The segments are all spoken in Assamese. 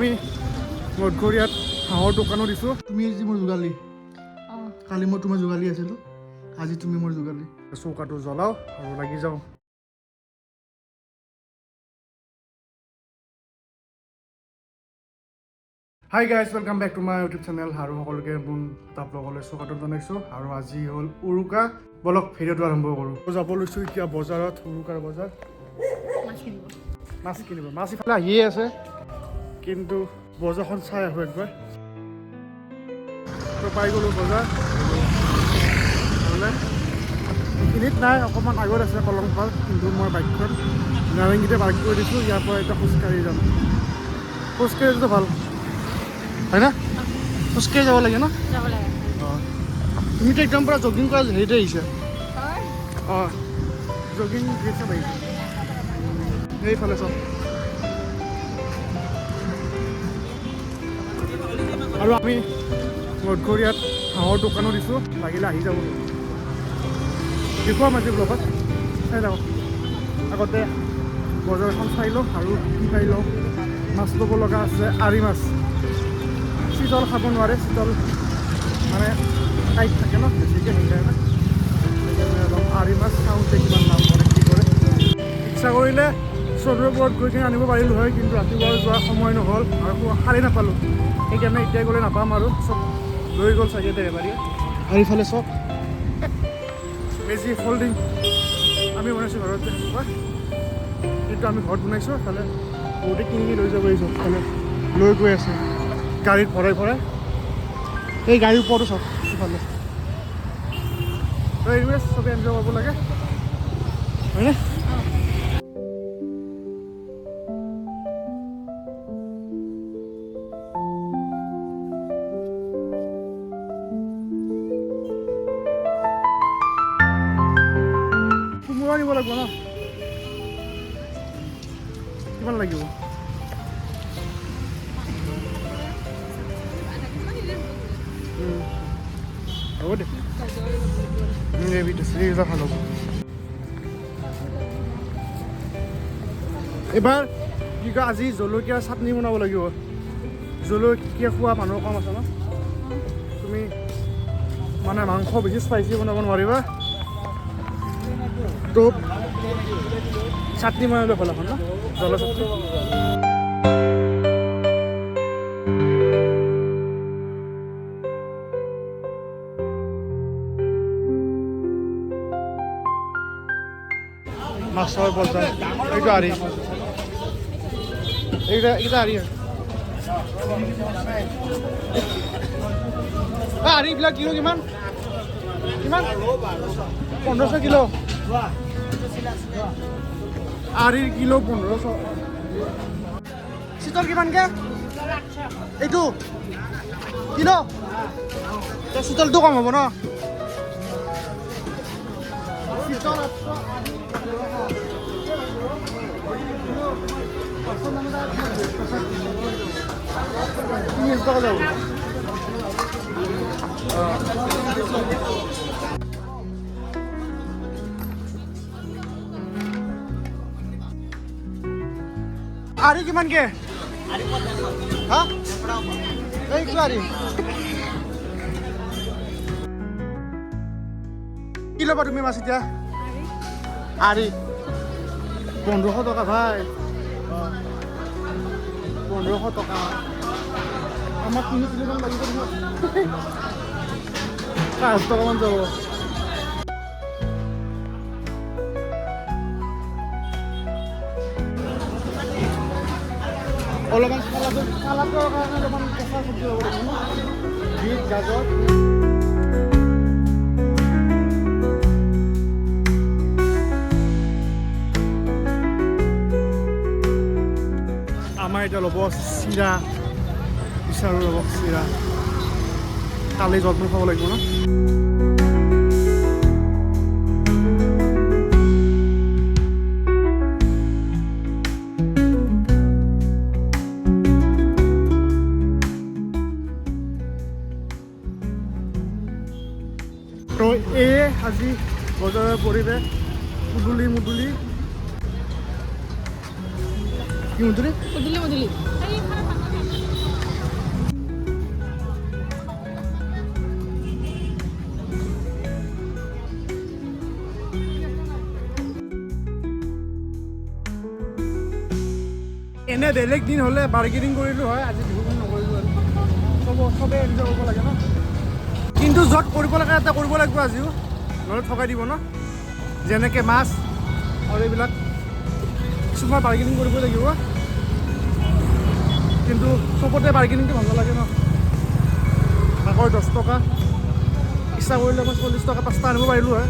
আমি মধঘৰীয়াত হাঁহৰ দোকানো দিছোঁ। তুমি আজি মোৰ যোগালী, কালি মই তোমাৰ যোগালী আছিলোঁ, আজি তুমি মোৰ যোগালী। চৌকাটো জ্বলাওঁ আৰু লাগি যাওঁ। Hi guys, welcome back to my YouTube channel. আৰু সকলোকে মোৰ তাপলৈ চৌকাটো জনাইছোঁ। আৰু আজি হ'ল উৰুকা। বলক ভিডিঅ'টো আৰম্ভ কৰোঁ। যাব লৈছোঁ এতিয়া বজাৰত, উৰুকাৰ বজাৰ। মাছ কিনিব, মাছ ইফালে আহিয়ে আছে, কিন্তু বজাৰখন চাই আহোঁ একবাৰ। তো পাই গ'লোঁ বজাৰ। এইখিনিত নাই, অকণমান আগত আছে কলংপাৰ, কিন্তু মই বাইকখন নাৰেংগীতে পাৰ্ক কৰি দিছোঁ। ইয়াৰ পৰা এতিয়া খোজকাঢ়ি যাম। খোজকাঢ়িটো ভাল হয় না? খোজকাঢ়ি যাব লাগে ন? অঁ, তুমিতো একদম পূৰা জগিং কৰা হেৰিতে আহিছা। অঁ, জগিং ড্ৰেছত আহিছে। সেইফালে চব। আৰু আমি মধঘৰীয়াত হাঁহৰ দোকানো দিছোঁ, লাগিলে আহি যাব। দেখুৱাম আজি ব্লগত, চাই যাওঁ। আগতে বজাৰখন চাই লওঁ আৰু কি খাই লওঁ। মাছ ল'ব লগা আছে, আৰি মাছ। চিতল খাব নোৱাৰে, চিতল মানে টাইট থাকে ন, বেছিকৈ সেইকাৰণে অলপ আৰি মাছ খাওঁতে কিমান দাম কৰে কি কৰে। ইচ্ছা কৰিলে চন্দ্ৰপুৰত গৈ কিনে আনিব পাৰিলোঁ হয়, কিন্তু ৰাতিপুৱা যোৱাৰ সময় নহ'ল আৰু খালি নাপালোঁ। সেইকাৰণে এতিয়া গ'লে নাপাম আৰু চব লৈ গ'ল চাগে ডেলিভাৰীয়ে। আৰু ইফালে চব মেজি ফল্ডিং আমি বনাইছোঁ ঘৰত তেনেকুৱা, কিন্তু আমি ঘৰত বনাইছোঁ। ইফালে বহুতে কিনি লৈ যাব আহিছোঁ, ইফালে লৈ গৈ আছে গাড়ীত ভৰাই ভৰাই। এই গাড়ীৰ ওপৰতো চব ইফালে। তো এইবোৰে চবেই এনজয় কৰিব লাগে, হয়নে? কোমোৰা নিব লাগিব ন? কিমান লাগিব? হ'ব দে, ভাল হ'ব। এইবাৰ কি কয়, আজি জলকীয়া চাটনি বনাব লাগিব। জলকীয়া খোৱা মানুহ কম আছে ন? তুমি মানে মাংস বেছি স্পাইচি বনাব নোৱাৰিবা, তো চাটনি বনালে ভাল এখন ন, জ্বলা চাটনি। মাছৰ বজাৰ, এইটো আৰি, এইটা আৰি। আৰিবিলাক কিলো কিমান কিমান? 1500 কিলো। আৰিৰ কিলো 1500। চিতল কিমানকে? এইটো কিলো? চিতলটো কম হ'ব ন? চিতল 300 টকা যাব। আৰি কিমানকে? হা? এই কি আৰি? কি ল'বা তুমি মাছ এতিয়া? আৰি 1500 টকা ভাই। 1500 টকা। আমাক 3 কিলোমান লাগিব নহয়। 5 টকামান যাব। অলপমান চালাডৰ কাৰণে অলপমান কেঁচা চব্জি ল'ব লাগিব ন? বিট, গাজৰ। আমাৰ এতিয়া ল'ব চিৰা, বিচাৰো ল'ব চিৰা। কালি জলপান খাব লাগিব ন? তো এয়ে আজি বজাৰৰ পৰিৱেশ। মুদুলি মুদুলি কি মুদুলি? মুদুলি মুদুলি। এনে বেলেগ দিন হ'লে বাৰ্গেনিং কৰিলোঁ হয়, আজি বিহু বুলি নকৰিলোঁ আৰু চবেই এনজয় কৰিব লাগে ন। কিন্তু য'ত কৰিব লাগে এটা কৰিব লাগিব আজিও, নহ'লে ঠগাই দিব ন। যেনেকৈ মাছ আৰু এইবিলাক কিছুমান বাৰ্গেনিং কৰিব লাগিব, কিন্তু চবতে বাৰ্গেনিংটো ভাল নালাগে ন। মাকৈ 10 টকা, ইচ্ছা কৰিলে মই 40 টকা 5টা আনিব পাৰিলোঁ হয়,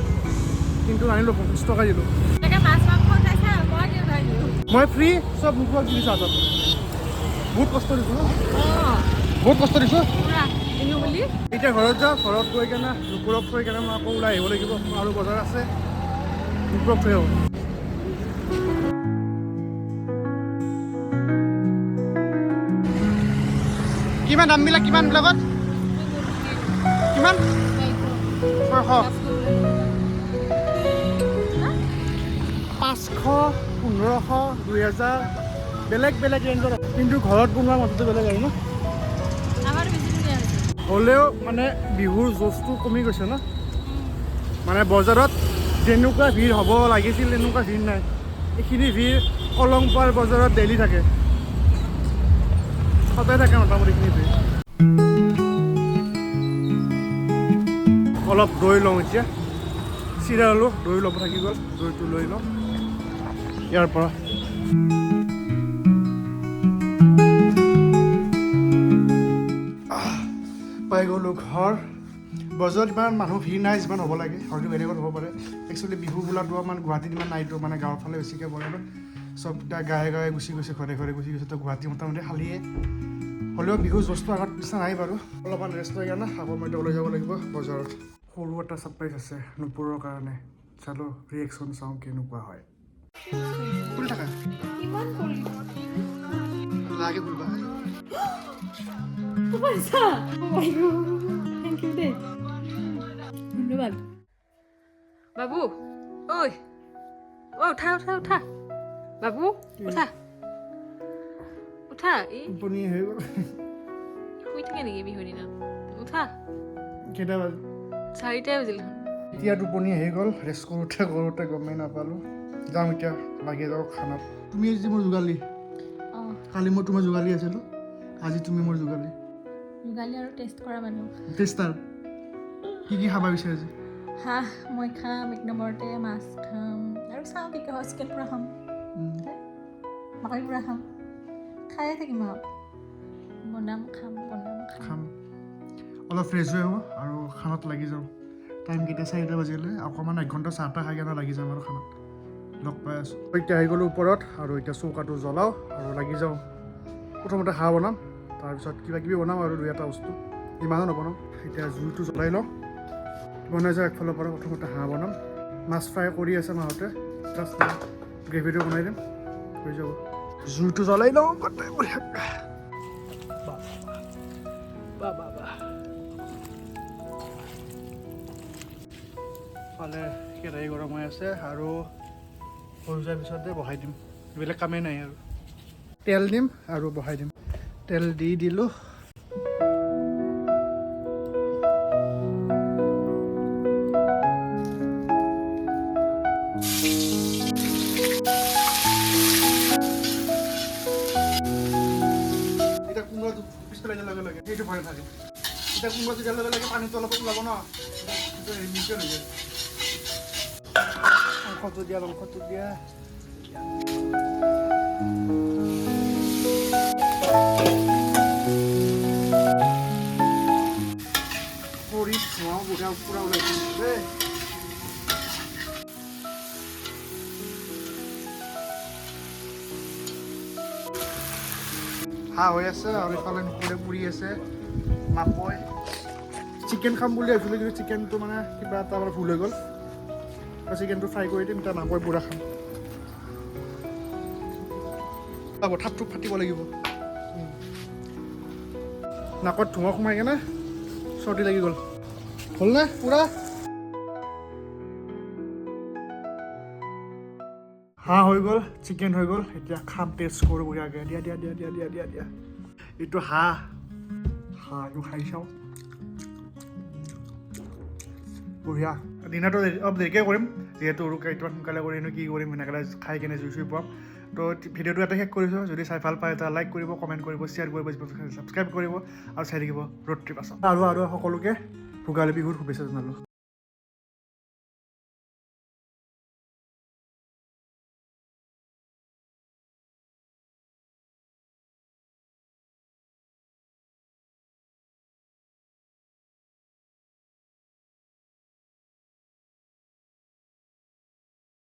কিন্তু আনিলোঁ 25 টকা দিলোঁ। মই ফ্ৰী চব নোখোৱা কি দিছোঁ হাতত। বহুত কষ্ট দিছোঁ ন, বহুত কষ্ট দিছোঁ। এতিয়া ঘৰত যাওঁ, ঘৰত গৈ কেনে নুপুৰক থৈ কেনে মই আকৌ ওলাই আহিব লাগিব, আৰু বজাৰ আছে, নুপুৰক থৈ আহোঁ। কিমান দামবিলাক, কিমানবিলাকত কিমান? 600, 500, 1500, 2000, বেলেগ বেলেগ ৰেঞ্জৰ, কিন্তু ঘৰত বনোৱা মজাটো বেলেগ আৰু ন। হ'লেও মানে বিহুৰ জোচটো কমি গৈছে ন। মানে বজাৰত যেনেকুৱা ভিৰ হ'ব লাগিছিল তেনেকুৱা ভিৰ নাই। এইখিনি ভিৰ কলংপাৰ বজাৰত ডেইলি থাকে, সদায় থাকে মোটামুটি এইখিনি ভিৰ। অলপ দৈ লওঁ এতিয়া, চিৰা ল'লোঁ, দৈ ল'ব থাকি গ'ল, দৈটো লৈ লওঁ ইয়াৰ পৰা। পাই গ'লোঁ ঘৰ। বজাৰত ইমান মানুহ ভিৰ নাই যিমান হ'ব লাগে, হয়তো বেলেগত হ'ব পাৰে। একচুৱেলি বিহু বোলাটো আমাৰ গুৱাহাটীত ইমান নাইতো, মানে গাঁৱৰ ফালে বেছিকৈ পৰে ন। চব এতিয়া গাঁৱে গাঁৱে গুচি গৈছে, ঘৰে ঘৰে গুচি গৈছে, তো গুৱাহাটী মোটামুটি খালিয়ে। হ'লেও বিহু জোচটো আগত পিছা নাই বাৰু। অলপমান ৰেষ্ট লৈ কেনে আকৌ মই ওলাই যাব লাগিব বজাৰত। সৰু এটা ছাৰপ্ৰাইজ আছে নুপুৰৰ কাৰণে, চালোঁ ৰিয়েকশ্যন চাওঁ কেনেকুৱা হয়। ফুল থাকা লাগে ফুলবা। ধন্যবাদ বাবু। ঐ ঐ উঠা উঠা উঠা বাবু, উঠা উঠা। এই টোপনি হৈ গ'ল। শুই থাকে নেকি বিহুৰ দিনত? উঠা। কেইটা বাজিল? 4টাই বাজিল। এতিয়া টোপনি আহি গ'ল, ৰেষ্ট কৰোঁতে গমেই নাপালোঁ। যাওঁ এতিয়া, লাগি যাওঁ খানাত। তুমি আজি মোৰ যোগালী, কালি মই তোমাৰ যোগালী আছিলোঁ, আজি তুমি মোৰ যোগালী। যোগালী আৰু টেষ্ট কৰা মানুহ। টেষ্টাৰ কি কি খাবা বিচাৰে আজি? হাঁহ মই খাম, 1 নম্বৰতে মাছ খাম, আৰু চাওঁ কি হয়, চিকেন পুৰা খাম, মাকৈ পুৰা খাম, খায়ে থাকিম আৰু বনাম খাম। অলপ ফ্ৰেছ হৈ আহোঁ আৰু খানাত লাগি যাওঁ। টাইম কেতিয়া 4টা বাজিলে, অকণমান 1 ঘণ্টা চাহ তাহ খাই কেনে লাগি যাম আৰু খানাত। লগ পাই আছোঁ। এতিয়া আহি গ'লোঁ ওপৰত, আৰু এতিয়া চৌকাটো জ্বলাওঁ আৰু লাগি যাওঁ। প্ৰথমতে হাঁহ বনাম, তাৰপিছত কিবা কিবি বনাম আৰু 2-এটা বস্তু, ইমানো নবনাওঁ। এতিয়া জুইটো জ্বলাই লওঁ, বনাই যাওঁ একফালৰ পৰা। প্ৰথমতে হাঁহ বনাম, মাছ ফ্ৰাই কৰি আছে মাহঁতে, জাষ্ট গ্ৰেভিটো বনাই দিম, হৈ যাব। জুইটো জ্বলাই লওঁ, গোটেই বঢ়িয়াকৈ। ফালে কেৰাহী গৰম হৈ আছে, আৰু হৈ যোৱাৰ পিছতে বহাই দিম, এইবিলাক কামেই নাই আৰু। তেল দিম আৰু বহাই দিম। তেল দি দিলোঁ। এতিয়া কোমোৰাটো পিছফালে দিয়াৰ লগে লগে সেইটো ভয় থাকে। এতিয়া কোমোৰাটো দিয়াৰ লগে লগে পানীটো অলপ ওলাব ন, মিক্সাৰ হৈ যায়। মাংসটো দিয়া। কৰি ধোঁৱাও বঢ়িয়া পূৰা ওলাইছে দেই। হাঁহ হৈ আছে, আৰু ইফালে নুপুৰে পুৰি আছে মাকৈ। চিকেন খাম বুলি ভাবিছিলোঁ, কিন্তু চিকেনটো মানে কিবা এটা মানে ভুল হৈ গ'ল। চিকেনটো ফ্ৰাই কৰি দিম, এতিয়া মাকৈ পুৰা খাম। ঠাপটো ফাটিব লাগিব, নাকত ধোঁৱা সোমাই কেনে চৰ্দি লাগি গ'ল। হ'লনে পুৰা? হাঁহ হৈ গ'ল, চিকেন হৈ গ'ল, এতিয়া খাম, টেষ্ট কৰোঁ বঢ়িয়াকৈ। দিয়া। এইটো হাঁহটো খাই চাওঁ, বঢ়িয়া। ডিনাৰটো অলপ দেৰিকৈ কৰিম, যিহেতু উৰুকা ইমান সোনকালে কৰিনো কি কৰিম, সেনেকৈ খাই কেনে জুই চুই পাম। তো ভিডিঅ'টো এটা শেষ কৰিছোঁ যদি চাই ভাল পায় এটা লাইক কৰিব কমেণ্ট কৰিব শ্বেয়াৰ কৰিব ছাবস্ক্ৰাইব কৰিব আৰু চাই থাকিব ৰোড ট্ৰিপ আছাম আৰু সকলোকে ভোগালী বিহুৰ শুভেচ্ছা জনালোঁ